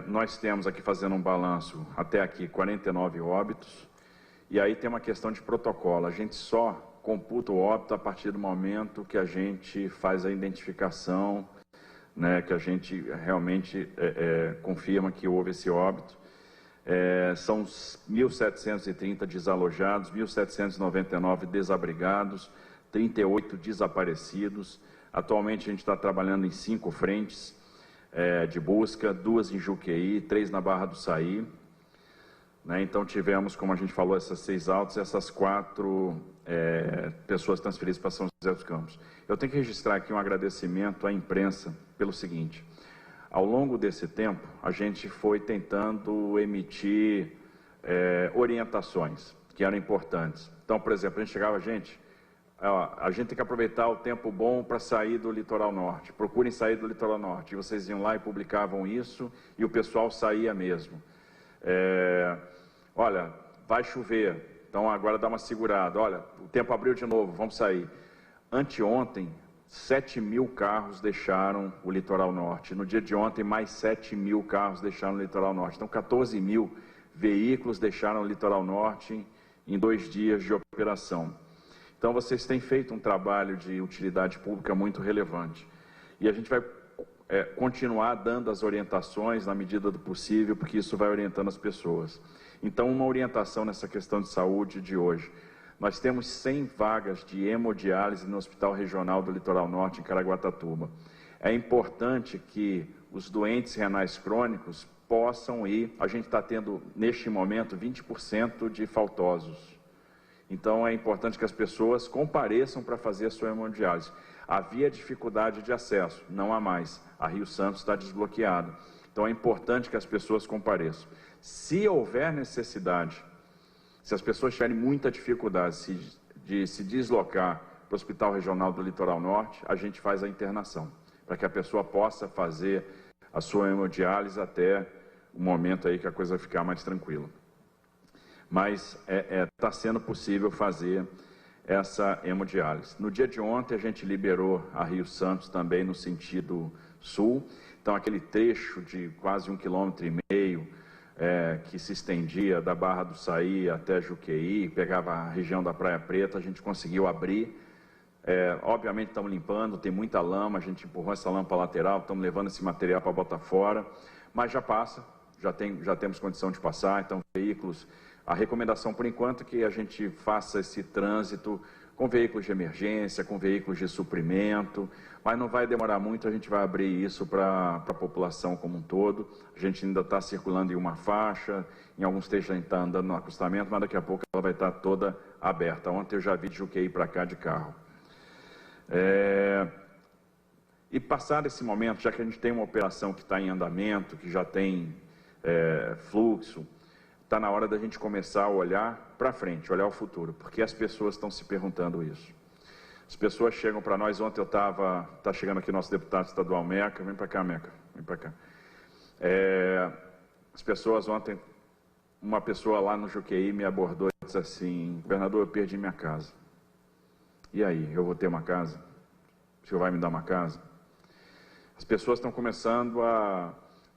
Nós temos aqui, fazendo um balanço, até aqui 49 óbitos, e aí tem uma questão de protocolo. A gente só computa o óbito a partir do momento que a gente faz a identificação, né, que a gente realmente confirma que houve esse óbito. São 1.730 desalojados, 1.799 desabrigados, 38 desaparecidos. Atualmente a gente está trabalhando em 5 frentes de busca, 2 em Juqueí, 3 na Barra do Saí. Né? Então tivemos, como a gente falou, essas 6 autos, essas 4 pessoas transferidas para São José dos Campos. Eu tenho que registrar aqui um agradecimento à imprensa pelo seguinte: ao longo desse tempo, a gente foi tentando emitir orientações que eram importantes. Então, por exemplo, a gente chegava, a gente tem que aproveitar o tempo bom para sair do litoral norte, procurem sair do litoral norte. E vocês iam lá e publicavam isso, e o pessoal saía mesmo. Olha, vai chover, então agora dá uma segurada. Olha, o tempo abriu de novo, vamos sair. Anteontem, 7.000 carros deixaram o litoral norte. No dia de ontem, mais 7.000 carros deixaram o litoral norte. Então, 14.000 veículos deixaram o litoral norte em 2 dias de operação. Então, vocês têm feito um trabalho de utilidade pública muito relevante. E a gente vai continuar dando as orientações na medida do possível, porque isso vai orientando as pessoas. Então, uma orientação nessa questão de saúde de hoje. Nós temos 100 vagas de hemodiálise no Hospital Regional do Litoral Norte, em Caraguatatuba. É importante que os doentes renais crônicos possam ir. A gente está tendo, neste momento, 20% de faltosos. Então, é importante que as pessoas compareçam para fazer a sua hemodiálise. Havia dificuldade de acesso, não há mais. A Rio Santos está desbloqueada. Então, é importante que as pessoas compareçam. Se houver necessidade, se as pessoas tiverem muita dificuldade de se deslocar para o Hospital Regional do Litoral Norte, a gente faz a internação, para que a pessoa possa fazer a sua hemodiálise até o momento aí que a coisa vai ficar mais tranquila. Mas está sendo possível fazer essa hemodiálise. No dia de ontem, a gente liberou a Rio Santos também no sentido sul. Então, aquele trecho de quase 1,5 km, que se estendia da Barra do Saí até Juqueí, pegava a região da Praia Preta, a gente conseguiu abrir. Obviamente estamos limpando, tem muita lama, a gente empurrou essa lama para a lateral, estamos levando esse material para botar fora, mas já passa, já temos condição de passar. Então, veículos, a recomendação por enquanto é que a gente faça esse trânsito com veículos de emergência, com veículos de suprimento, mas não vai demorar muito, a gente vai abrir isso para a população como um todo. A gente ainda está circulando em uma faixa, em alguns trechos a gente está andando no acostamento, mas daqui a pouco ela vai estar toda aberta. Ontem eu já vi de Juqueí para cá de carro. E passado esse momento, já que a gente tem uma operação que está em andamento, que já tem fluxo, está na hora da gente começar a olhar para frente, olhar o futuro, porque as pessoas estão se perguntando isso. As pessoas chegam para nós. Ontem está chegando aqui nosso deputado estadual Meca, vem para cá, Meca, vem para cá. As pessoas ontem, uma pessoa lá no Juqueí me abordou e disse assim: governador, eu perdi minha casa. E aí, eu vou ter uma casa? O senhor vai me dar uma casa? As pessoas estão começando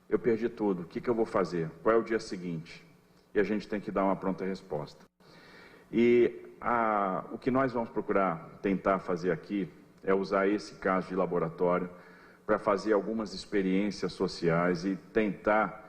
eu perdi tudo, o que eu vou fazer? Qual é o dia seguinte? E a gente tem que dar uma pronta resposta. E o que nós vamos procurar tentar fazer aqui é usar esse caso de laboratório para fazer algumas experiências sociais e tentar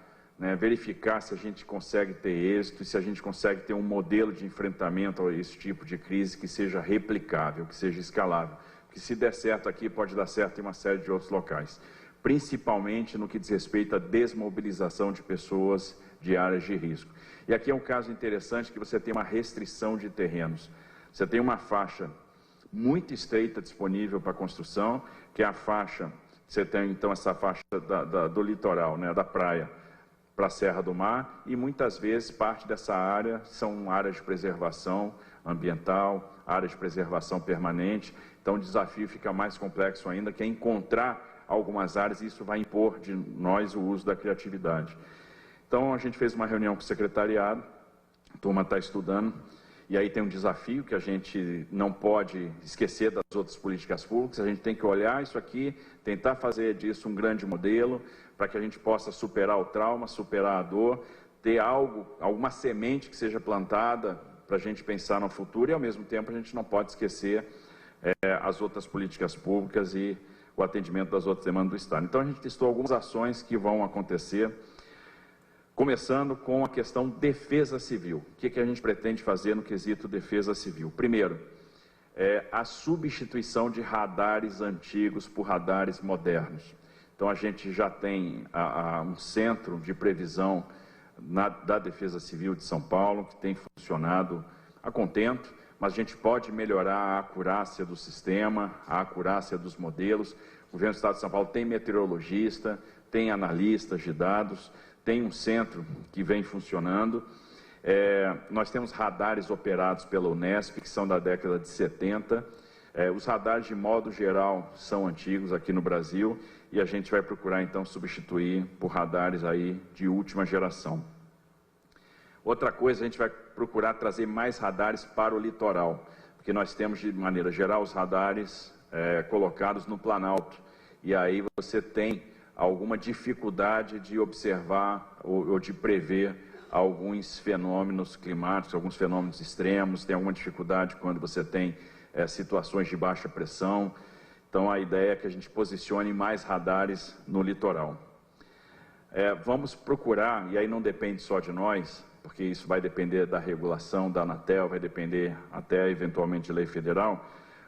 verificar se a gente consegue ter êxito, se a gente consegue ter um modelo de enfrentamento a esse tipo de crise que seja replicável, que seja escalável. Que se der certo aqui, pode dar certo em uma série de outros locais, principalmente no que diz respeito à desmobilização de pessoas de áreas de risco. E aqui é um caso interessante que você tem uma restrição de terrenos. Você tem uma faixa muito estreita disponível para construção, que é a faixa, você tem então essa faixa do litoral, da praia, para a Serra do Mar, e muitas vezes parte dessa área são áreas de preservação ambiental, áreas de preservação permanente. Então o desafio fica mais complexo ainda, que é encontrar algumas áreas, e isso vai impor de nós o uso da criatividade. Então a gente fez uma reunião com o secretariado, a turma está estudando, e aí tem um desafio que a gente não pode esquecer das outras políticas públicas. A gente tem que olhar isso aqui, tentar fazer disso um grande modelo, para que a gente possa superar o trauma, superar a dor, ter alguma semente que seja plantada para a gente pensar no futuro, e ao mesmo tempo a gente não pode esquecer as outras políticas públicas e o atendimento das outras demandas do Estado. Então a gente testou algumas ações que vão acontecer, começando com a questão defesa civil. O que a gente pretende fazer no quesito defesa civil? Primeiro, a substituição de radares antigos por radares modernos. Então a gente já tem um centro de previsão da Defesa Civil de São Paulo, que tem funcionado a contento, mas a gente pode melhorar a acurácia do sistema, a acurácia dos modelos. O governo do Estado de São Paulo tem meteorologista, tem analistas de dados, tem um centro que vem funcionando. Nós temos radares operados pela Unesp, que são da década de 70. Os radares, de modo geral, são antigos aqui no Brasil, e a gente vai procurar, então, substituir por radares aí de última geração. Outra coisa, a gente vai procurar trazer mais radares para o litoral, porque nós temos, de maneira geral, os radares colocados no Planalto, e aí você tem alguma dificuldade de observar ou de prever alguns fenômenos climáticos, alguns fenômenos extremos, tem alguma dificuldade quando você tem situações de baixa pressão. Então a ideia é que a gente posicione mais radares no litoral. Vamos procurar, e aí não depende só de nós, porque isso vai depender da regulação da Anatel, vai depender até eventualmente de lei federal,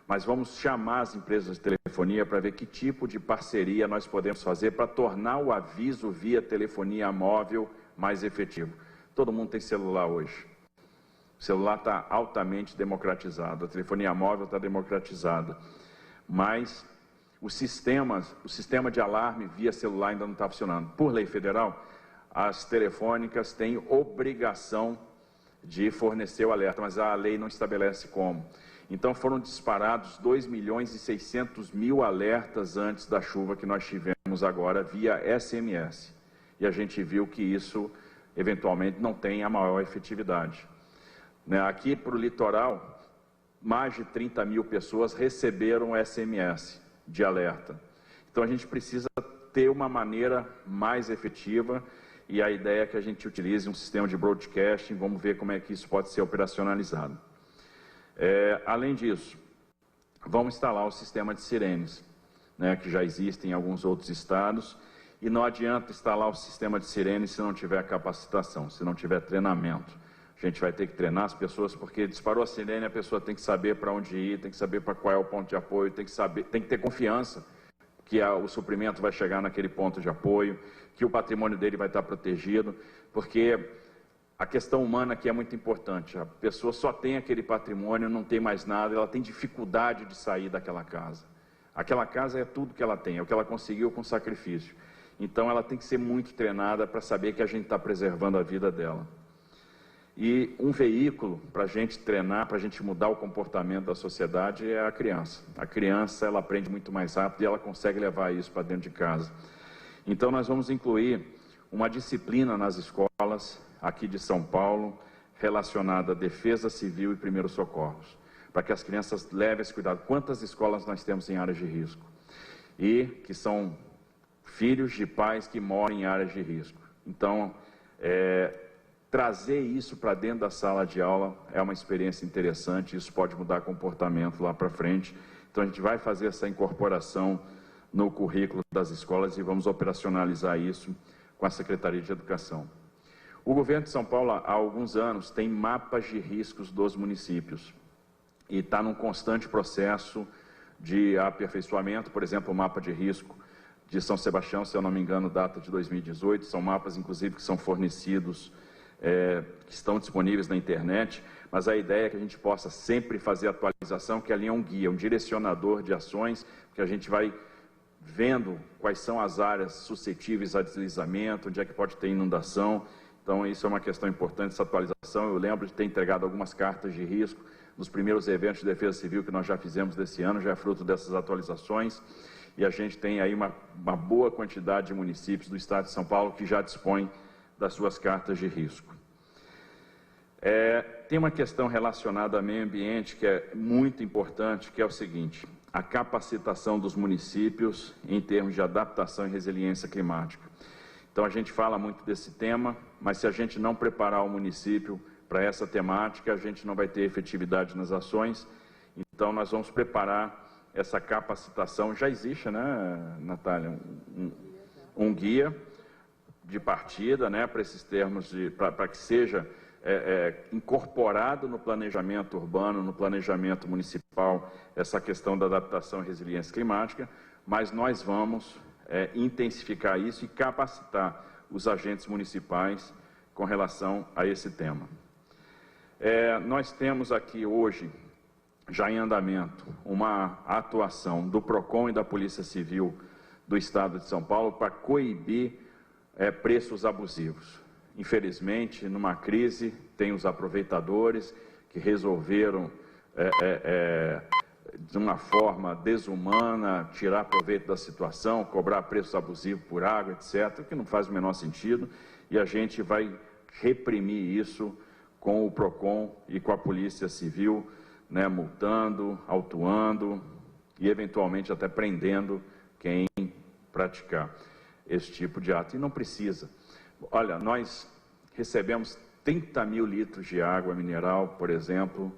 mas vamos chamar as empresas de telefonia para ver que tipo de parceria nós podemos fazer para tornar o aviso via telefonia móvel mais efetivo. Todo mundo tem celular hoje. O celular está altamente democratizado, a telefonia móvel está democratizada, mas o sistema de alarme via celular ainda não está funcionando. Por lei federal, as telefônicas têm obrigação de fornecer o alerta, mas a lei não estabelece como. Então foram disparados 2.600.000 alertas antes da chuva que nós tivemos agora via SMS. E a gente viu que isso, eventualmente, não tem a maior efetividade. Aqui para o litoral, mais de 30.000 pessoas receberam SMS de alerta. Então a gente precisa ter uma maneira mais efetiva, e a ideia é que a gente utilize um sistema de broadcasting. Vamos ver como é que isso pode ser operacionalizado. Além disso, vamos instalar o sistema de sirenes, que já existe em alguns outros estados, e não adianta instalar o sistema de sirenes se não tiver capacitação, se não tiver treinamento. A gente vai ter que treinar as pessoas, porque disparou a sirene, a pessoa tem que saber para onde ir, tem que saber para qual é o ponto de apoio, tem que ter confiança que o suprimento vai chegar naquele ponto de apoio, que o patrimônio dele vai estar protegido, porque a questão humana aqui é muito importante. A pessoa só tem aquele patrimônio, não tem mais nada, ela tem dificuldade de sair daquela casa. Aquela casa é tudo que ela tem, é o que ela conseguiu com sacrifício. Então ela tem que ser muito treinada para saber que a gente está preservando a vida dela. E um veículo para a gente treinar, para a gente mudar o comportamento da sociedade é a criança. A criança, ela aprende muito mais rápido e ela consegue levar isso para dentro de casa. Então nós vamos incluir uma disciplina nas escolas aqui de São Paulo, relacionada à defesa civil e primeiros socorros, para que as crianças levem esse cuidado. Quantas escolas nós temos em áreas de risco? E que são filhos de pais que moram em áreas de risco. Então, trazer isso para dentro da sala de aula é uma experiência interessante, isso pode mudar comportamento lá para frente. Então a gente vai fazer essa incorporação no currículo das escolas e vamos operacionalizar isso com a Secretaria de Educação. O governo de São Paulo, há alguns anos, tem mapas de riscos dos municípios e está num constante processo de aperfeiçoamento. Por exemplo, o mapa de risco de São Sebastião, se eu não me engano, data de 2018, são mapas, inclusive, que são fornecidos, que estão disponíveis na internet, mas a ideia é que a gente possa sempre fazer atualização, que ali é um guia, um direcionador de ações, que a gente vai vendo quais são as áreas suscetíveis a deslizamento, onde é que pode ter inundação. Então isso é uma questão importante, essa atualização. Eu lembro de ter entregado algumas cartas de risco nos primeiros eventos de defesa civil que nós já fizemos desse ano, já é fruto dessas atualizações, e a gente tem aí uma boa quantidade de municípios do estado de São Paulo que já dispõem das suas cartas de risco. Tem uma questão relacionada ao meio ambiente que é muito importante, que é o seguinte: a capacitação dos municípios em termos de adaptação e resiliência climática. Então, a gente fala muito desse tema, mas se a gente não preparar o município para essa temática, a gente não vai ter efetividade nas ações. Então, nós vamos preparar essa capacitação. Já existe, né, Natália, um guia de partida, né, para esses termos, para que seja incorporado no planejamento urbano, no planejamento municipal, essa questão da adaptação e resiliência climática, mas nós vamos intensificar isso e capacitar os agentes municipais com relação a esse tema. Nós temos aqui hoje, já em andamento, uma atuação do PROCON e da Polícia Civil do Estado de São Paulo para coibir preços abusivos. Infelizmente, numa crise, tem os aproveitadores que resolveram, de uma forma desumana, tirar proveito da situação, cobrar preços abusivos por água, etc., o que não faz o menor sentido, e a gente vai reprimir isso com o PROCON e com a Polícia Civil, né, multando, autuando e, eventualmente, até prendendo quem praticar esse tipo de ato. E não precisa. Olha, nós recebemos 30 mil litros de água mineral, por exemplo,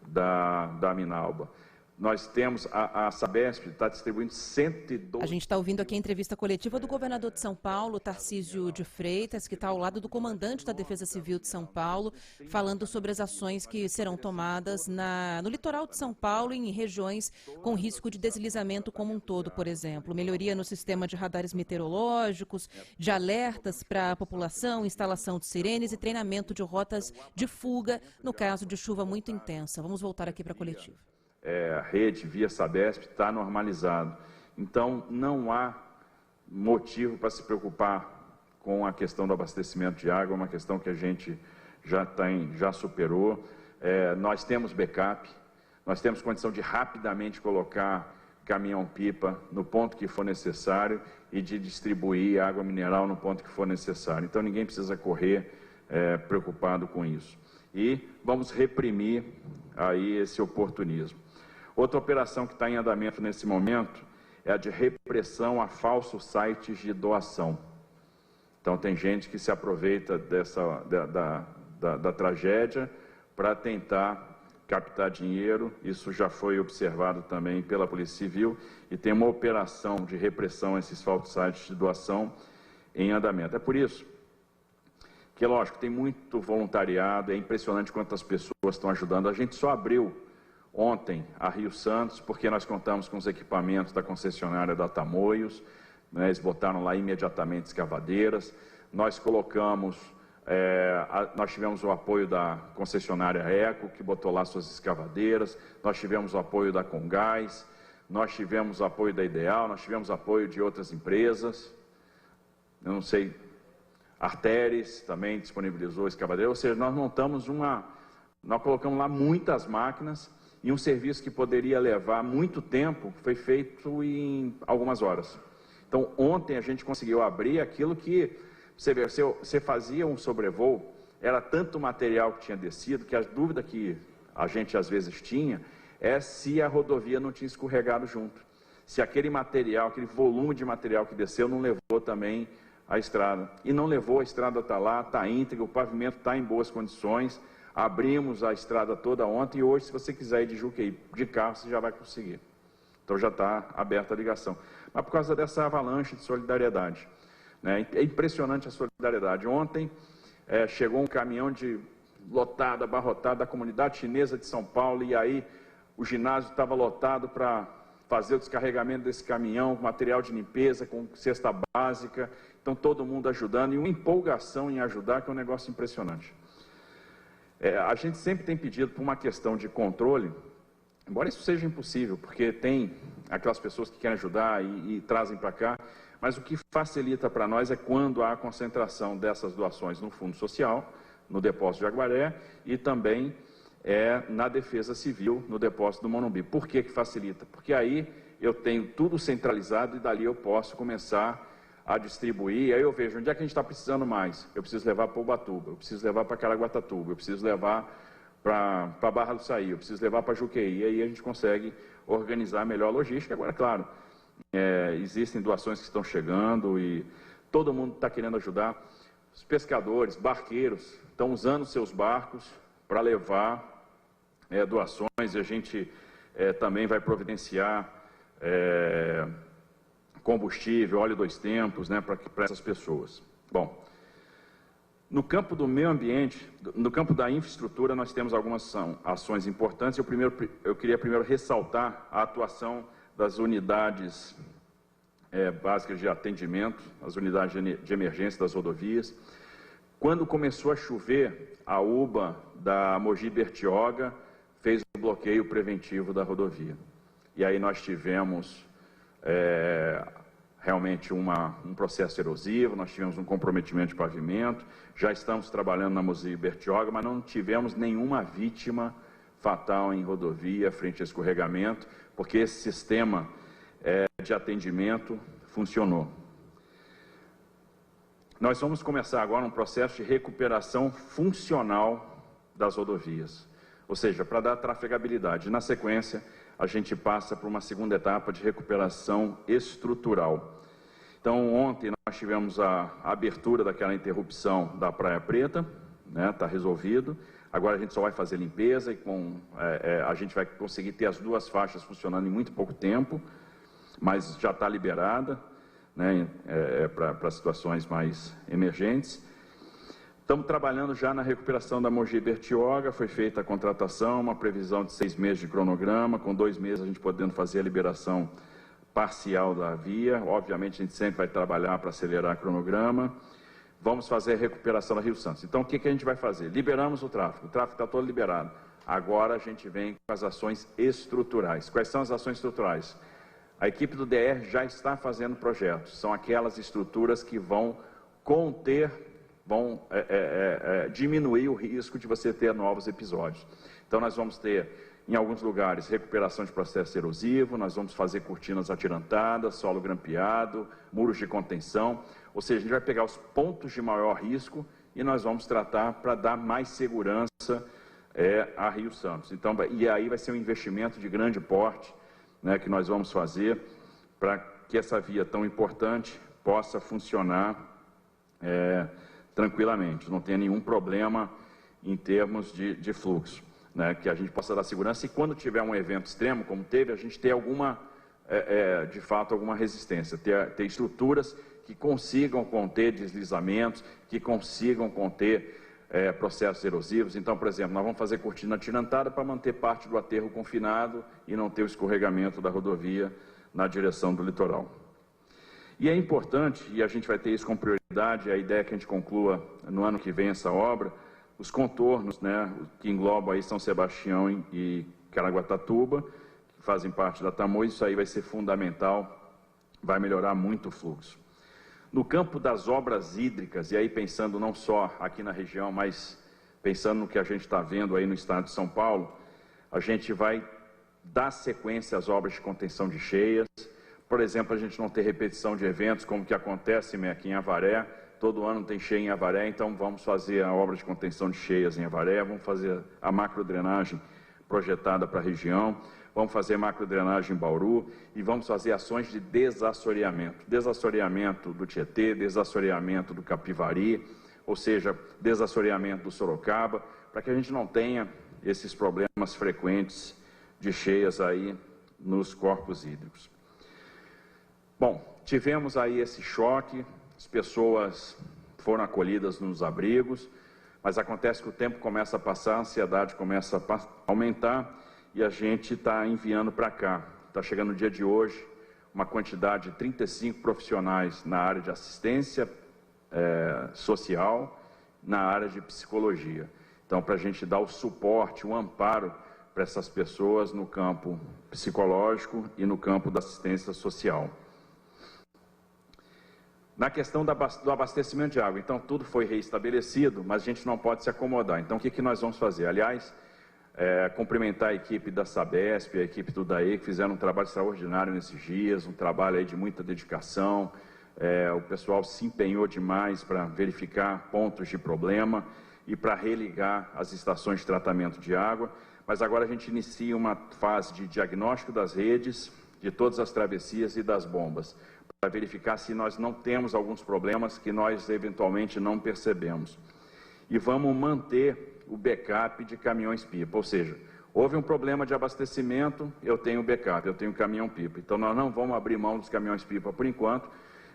da Minalba. Nós temos, a Sabesp está distribuindo 112... A gente está ouvindo aqui a entrevista coletiva do governador de São Paulo, Tarcísio de Freitas, que está ao lado do comandante da Defesa Civil de São Paulo, falando sobre as ações que serão tomadas no litoral de São Paulo e em regiões com risco de deslizamento como um todo, por exemplo. Melhoria no sistema de radares meteorológicos, de alertas para a população, instalação de sirenes e treinamento de rotas de fuga no caso de chuva muito intensa. Vamos voltar aqui para a coletiva. A rede via Sabesp está normalizado. Então, não há motivo para se preocupar com a questão do abastecimento de água, é uma questão que a gente já superou. Nós temos backup, nós temos condição de rapidamente colocar caminhão-pipa no ponto que for necessário e de distribuir água mineral no ponto que for necessário. Então, ninguém precisa correr preocupado com isso. E vamos reprimir aí esse oportunismo. Outra operação que está em andamento nesse momento é a de repressão a falsos sites de doação. Então, tem gente que se aproveita da tragédia para tentar captar dinheiro. Isso já foi observado também pela Polícia Civil e tem uma operação de repressão a esses falsos sites de doação em andamento. É por isso que, lógico, tem muito voluntariado, é impressionante quantas pessoas estão ajudando. A gente só abriu ontem a Rio Santos, porque nós contamos com os equipamentos da concessionária da Tamoios, né, eles botaram lá imediatamente escavadeiras, nós colocamos, nós tivemos o apoio da concessionária Eco, que botou lá suas escavadeiras, nós tivemos o apoio da Congás, nós tivemos o apoio da Ideal, nós tivemos apoio de outras empresas, eu não sei, Arteres também disponibilizou escavadeira, ou seja, nós nós colocamos lá muitas máquinas e um serviço que poderia levar muito tempo foi feito em algumas horas. Então, ontem a gente conseguiu abrir aquilo que, você fazia um sobrevoo, era tanto material que tinha descido, que a dúvida que a gente às vezes tinha é se a rodovia não tinha escorregado junto. Se aquele material, aquele volume de material que desceu não levou também a estrada. E não levou, a estrada está lá, está íntegra, o pavimento está em boas condições. Abrimos a estrada toda ontem e hoje, se você quiser ir de Juqueí de carro, você já vai conseguir. Então já está aberta a ligação. Mas por causa dessa avalanche de solidariedade, né? É impressionante a solidariedade. Ontem chegou um caminhão lotado, abarrotado da comunidade chinesa de São Paulo e aí o ginásio estava lotado para fazer o descarregamento desse caminhão, com material de limpeza, com cesta básica. Então todo mundo ajudando e uma empolgação em ajudar que é um negócio impressionante. A gente sempre tem pedido por uma questão de controle, embora isso seja impossível, porque tem aquelas pessoas que querem ajudar e trazem para cá, mas o que facilita para nós é quando há a concentração dessas doações no Fundo Social, no depósito de Aguaré e também na Defesa Civil, no depósito do Morumbi. Por que facilita? Porque aí eu tenho tudo centralizado e dali eu posso começar a distribuir, aí eu vejo onde é que a gente está precisando mais. Eu preciso levar para Ubatuba, eu preciso levar para Caraguatatuba, eu preciso levar para Barra do Saí, eu preciso levar para Juqueí, e aí a gente consegue organizar melhor a logística. Agora, claro, existem doações que estão chegando e todo mundo está querendo ajudar. Os pescadores, barqueiros, estão usando seus barcos para levar doações, e a gente também vai providenciar combustível, óleo 2 tempos, né, para essas pessoas. Bom, no campo do meio ambiente, no campo da infraestrutura, nós temos algumas ações importantes. Eu queria primeiro ressaltar a atuação das unidades básicas de atendimento, as unidades de emergência das rodovias. Quando começou a chover, a UBA da Mogi Bertioga fez o bloqueio preventivo da rodovia. E aí nós tivemos realmente um processo erosivo, nós tivemos um comprometimento de pavimento, já estamos trabalhando na Mogi Bertioga, mas não tivemos nenhuma vítima fatal em rodovia frente a escorregamento, porque esse sistema de atendimento funcionou. Nós vamos começar agora um processo de recuperação funcional das rodovias, ou seja, para dar trafegabilidade. Na sequência, a gente passa por uma segunda etapa de recuperação estrutural. Então, ontem nós tivemos a abertura daquela interrupção da Praia Preta, né, está resolvido. Agora a gente só vai fazer limpeza e a gente vai conseguir ter as 2 faixas funcionando em muito pouco tempo, mas já está liberada, né, para situações mais emergentes. Estamos trabalhando já na recuperação da Mogi Bertioga, foi feita a contratação, uma previsão de 6 meses de cronograma, com 2 meses a gente podendo fazer a liberação parcial da via. Obviamente a gente sempre vai trabalhar para acelerar o cronograma. Vamos fazer a recuperação da Rio Santos. Então o que a gente vai fazer? Liberamos o tráfego está todo liberado. Agora a gente vem com as ações estruturais. Quais são as ações estruturais? A equipe do DR já está fazendo projetos, são aquelas estruturas que vão diminuir o risco de você ter novos episódios. Então nós vamos ter, em alguns lugares, recuperação de processo erosivo, nós vamos fazer cortinas atirantadas, solo grampeado, muros de contenção, ou seja, a gente vai pegar os pontos de maior risco e nós vamos tratar para dar mais segurança a Rio Santos. Então, e aí vai ser um investimento de grande porte, né, que nós vamos fazer para que essa via tão importante possa funcionar tranquilamente, não tenha nenhum problema em termos de fluxo, né, que a gente possa dar segurança e quando tiver um evento extremo, como teve, a gente ter de fato, alguma resistência, ter estruturas que consigam conter deslizamentos, que consigam conter processos erosivos. Então, por exemplo, nós vamos fazer cortina atirantada para manter parte do aterro confinado e não ter o escorregamento da rodovia na direção do litoral. E é importante, e a gente vai ter isso com prioridade, a ideia é que a gente conclua no ano que vem essa obra, os contornos, né, que englobam aí São Sebastião e Caraguatatuba, que fazem parte da Tamoios, isso aí vai ser fundamental, vai melhorar muito o fluxo. No campo das obras hídricas, e aí pensando não só aqui na região, mas pensando no que a gente está vendo aí no estado de São Paulo, a gente vai dar sequência às obras de contenção de cheias. Por exemplo, a gente não ter repetição de eventos como que acontece aqui em Avaré, todo ano tem cheia em Avaré, então vamos fazer a obra de contenção de cheias em Avaré, vamos fazer a macrodrenagem projetada para a região, vamos fazer macrodrenagem em Bauru e vamos fazer ações de desassoreamento do Tietê, desassoreamento do Capivari, ou seja, desassoreamento do Sorocaba, para que a gente não tenha esses problemas frequentes de cheias aí nos corpos hídricos. Bom, tivemos aí esse choque, as pessoas foram acolhidas nos abrigos, mas acontece que o tempo começa a passar, a ansiedade começa a aumentar e a gente está enviando para cá. Está chegando no dia de hoje uma quantidade de 35 profissionais na área de assistência social, na área de psicologia. Então, para a gente dar o suporte, o amparo para essas pessoas no campo psicológico e no campo da assistência social. Na questão do abastecimento de água, então tudo foi reestabelecido, mas a gente não pode se acomodar. Então o que nós vamos fazer? Aliás, cumprimentar a equipe da Sabesp, a equipe do DAE, que fizeram um trabalho extraordinário nesses dias, um trabalho aí de muita dedicação, O pessoal se empenhou demais para verificar pontos de problema e para religar as estações de tratamento de água, mas agora a gente inicia uma fase de diagnóstico das redes, de todas as travessias e das bombas, para verificar se nós não temos alguns problemas que nós eventualmente não percebemos. E vamos manter o backup de caminhões-pipa, ou seja, houve um problema de abastecimento, eu tenho backup, eu tenho caminhão-pipa. Então nós não vamos abrir mão dos caminhões-pipa por enquanto,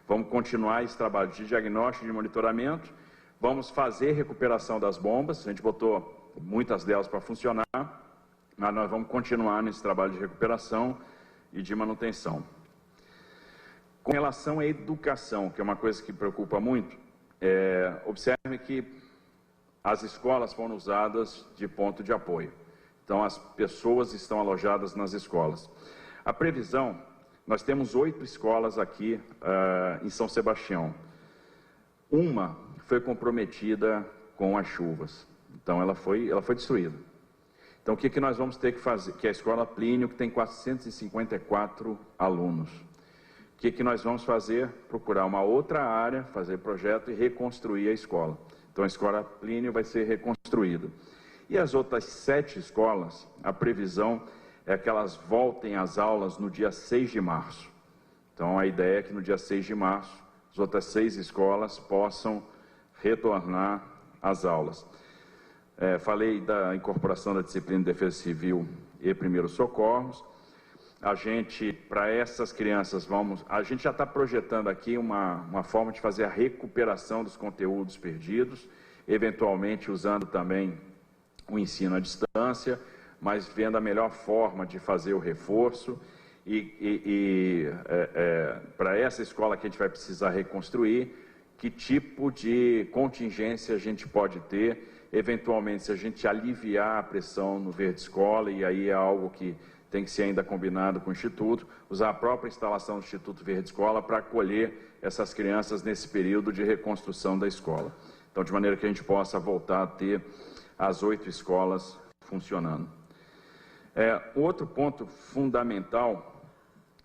vamos continuar esse trabalho de diagnóstico, de monitoramento, vamos fazer recuperação das bombas, a gente botou muitas delas para funcionar, mas nós vamos continuar nesse trabalho de recuperação e de manutenção. Com relação à educação, que é uma coisa que preocupa muito, observe que as escolas foram usadas de ponto de apoio. Então, as pessoas estão alojadas nas escolas. A previsão, nós temos 8 escolas aqui em São Sebastião. Uma foi comprometida com as chuvas, então ela foi destruída. Então, o que nós vamos ter que fazer? Que é a Escola Plínio, que tem 454 alunos. O que nós vamos fazer? Procurar uma outra área, fazer projeto e reconstruir a escola. Então, a Escola Plínio vai ser reconstruída. E as outras 7 escolas, a previsão é que elas voltem às aulas no dia 6 de março. Então, a ideia é que no dia 6 de março, as outras 6 escolas possam retornar às aulas. Falei da incorporação da disciplina de Defesa Civil e Primeiros Socorros. A gente, para essas crianças, a gente já está projetando aqui uma forma de fazer a recuperação dos conteúdos perdidos, eventualmente usando também o ensino à distância, mas vendo a melhor forma de fazer o reforço para essa escola que a gente vai precisar reconstruir, que tipo de contingência a gente pode ter, eventualmente se a gente aliviar a pressão no Verde Escola, e aí é algo que tem que ser ainda combinado com o Instituto, usar a própria instalação do Instituto Verde Escola para acolher essas crianças nesse período de reconstrução da escola. Então, de maneira que a gente possa voltar a ter as 8 escolas funcionando. Outro ponto fundamental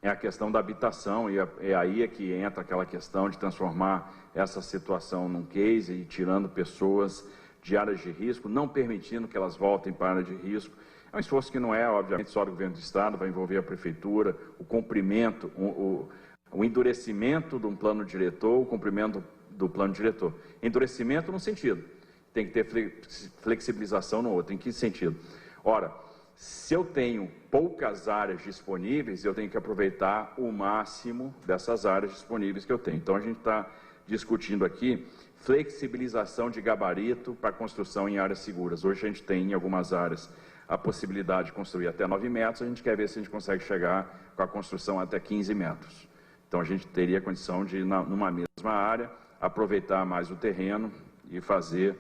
é a questão da habitação, e aí é que entra aquela questão de transformar essa situação num case e tirando pessoas de áreas de risco, não permitindo que elas voltem para a área de risco. É um esforço que não é, obviamente, só do governo do Estado, vai envolver a Prefeitura, o cumprimento, o endurecimento de um plano diretor, o cumprimento do plano diretor. Endurecimento num sentido, tem que ter flexibilização no outro. Em que sentido? Ora, se eu tenho poucas áreas disponíveis, eu tenho que aproveitar o máximo dessas áreas disponíveis que eu tenho. Então, a gente está discutindo aqui flexibilização de gabarito para construção em áreas seguras. Hoje a gente tem em algumas áreas a possibilidade de construir até 9 metros, a gente quer ver se a gente consegue chegar com a construção até 15 metros. Então a gente teria condição de, numa mesma área, aproveitar mais o terreno e fazer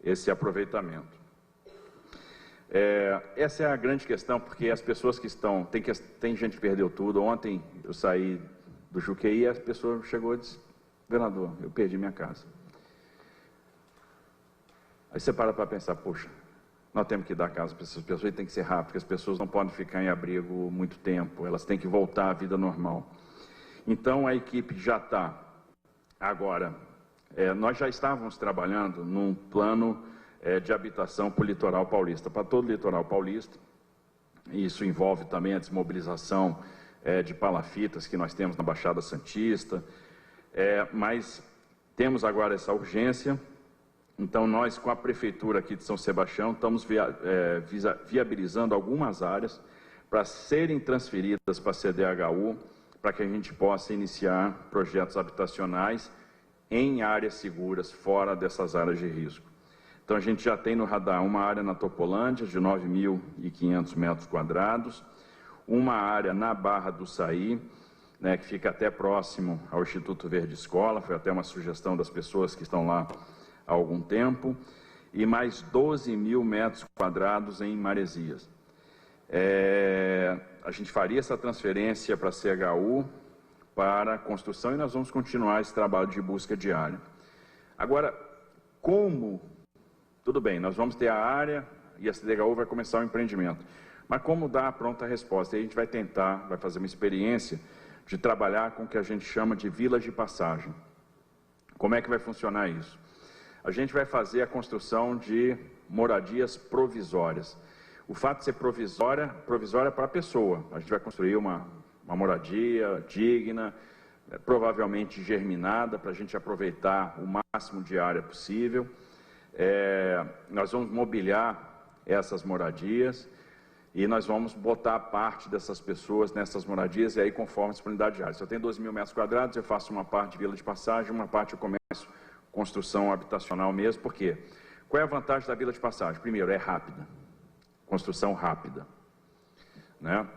esse aproveitamento. Essa é a grande questão, porque as pessoas que estão... Tem gente que perdeu tudo. Ontem eu saí do Juqueí e a pessoa chegou e disse: governador, eu perdi minha casa. Aí você para pensar, poxa, nós temos que dar casa para essas pessoas e tem que ser rápido, porque as pessoas não podem ficar em abrigo muito tempo, elas têm que voltar à vida normal. Então a equipe já está agora, nós já estávamos trabalhando num plano de habitação para o litoral paulista, para todo o litoral paulista. Isso envolve também a desmobilização de palafitas que nós temos na Baixada Santista, mas temos agora essa urgência. Então, nós, com a Prefeitura aqui de São Sebastião, estamos viabilizando algumas áreas para serem transferidas para a CDHU, para que a gente possa iniciar projetos habitacionais em áreas seguras, fora dessas áreas de risco. Então, a gente já tem no radar uma área na Topolândia, de 9.500 metros quadrados, uma área na Barra do Saí, que fica até próximo ao Instituto Verde Escola, foi até uma sugestão das pessoas que estão lá há algum tempo, e mais 12.000 metros quadrados em Maresias. A gente faria essa transferência para a CHU, para a construção, e nós vamos continuar esse trabalho de busca diária. Agora, como... Tudo bem, nós vamos ter a área e a CDHU vai começar o empreendimento, mas como dar a pronta resposta? Aí a gente vai tentar, vai fazer uma experiência de trabalhar com o que a gente chama de vilas de passagem. Como é que vai funcionar isso? A gente vai fazer a construção de moradias provisórias. O fato de ser provisória para a pessoa. A gente vai construir uma moradia digna, provavelmente germinada, para a gente aproveitar o máximo de área possível. Nós vamos mobiliar essas moradias e nós vamos botar parte dessas pessoas nessas moradias, e aí conforme a disponibilidade de área. Se eu tenho 2.000 metros quadrados, eu faço uma parte de vila de passagem, uma parte eu começo construção habitacional mesmo. Por quê? Qual é a vantagem da vila de passagem? Primeiro, é rápida. Construção rápida, né?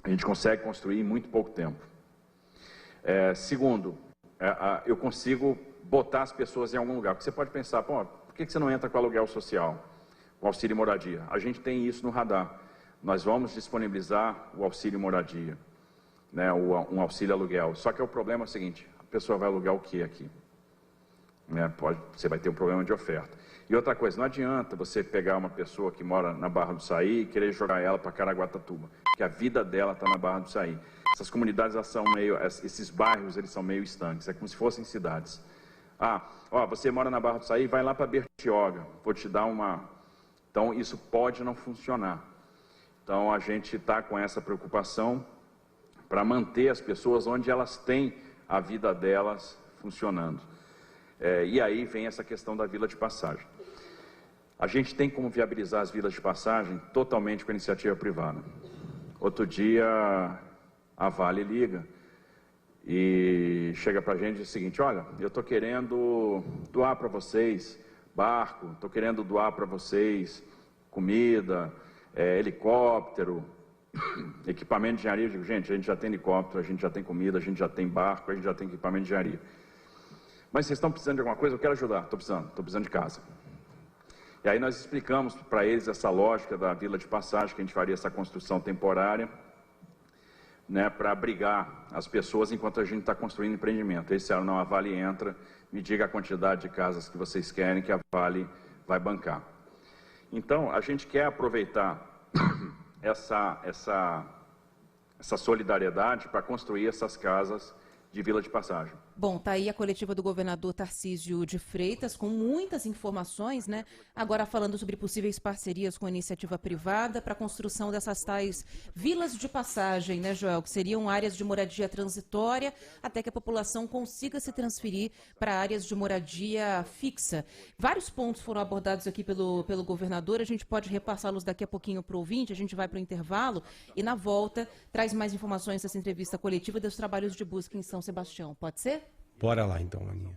A gente consegue construir em muito pouco tempo. Segundo, eu consigo botar as pessoas em algum lugar. Porque você pode pensar, pô, por que você não entra com aluguel social, com auxílio moradia? A gente tem isso no radar. Nós vamos disponibilizar o auxílio moradia, né, um auxílio aluguel. Só que o problema é o seguinte, a pessoa vai alugar o que aqui? Né, você vai ter um problema de oferta. E outra coisa, não adianta você pegar uma pessoa que mora na Barra do Saí e querer jogar ela para Caraguatatuba, porque a vida dela está na Barra do Saí. Essas comunidades, elas são meio, esses bairros, eles são meio estanques, é como se fossem cidades. Você mora na Barra do Saí, vai lá para Bertioga, vou te dar uma... Então, isso pode não funcionar. Então, a gente está com essa preocupação para manter as pessoas onde elas têm a vida delas funcionando. E aí vem essa questão da vila de passagem. A gente tem como viabilizar as vilas de passagem totalmente com a iniciativa privada. Outro dia, a Vale liga e chega para a gente e diz o seguinte, olha, eu estou querendo doar para vocês barco, estou querendo doar para vocês comida, helicóptero, equipamento de engenharia. Eu digo, gente, a gente já tem helicóptero, a gente já tem comida, a gente já tem barco, a gente já tem equipamento de engenharia. Mas vocês estão precisando de alguma coisa? Eu quero ajudar, estou precisando de casa. E aí nós explicamos para eles essa lógica da vila de passagem, que a gente faria essa construção temporária, né, para abrigar as pessoas enquanto a gente está construindo empreendimento. Eles disseram, não, a Vale entra, me diga a quantidade de casas que vocês querem, que a Vale vai bancar. Então, a gente quer aproveitar essa solidariedade para construir essas casas de vila de passagem. Bom, tá aí a coletiva do governador Tarcísio de Freitas, com muitas informações, né? Agora falando sobre possíveis parcerias com a iniciativa privada para a construção dessas tais vilas de passagem, né, Joel? Que seriam áreas de moradia transitória até que a população consiga se transferir para áreas de moradia fixa. Vários pontos foram abordados aqui pelo governador, a gente pode repassá-los daqui a pouquinho para o ouvinte, a gente vai para o intervalo e na volta traz mais informações dessa entrevista coletiva dos trabalhos de busca em São Sebastião. Pode ser? Bora lá então, Aninha.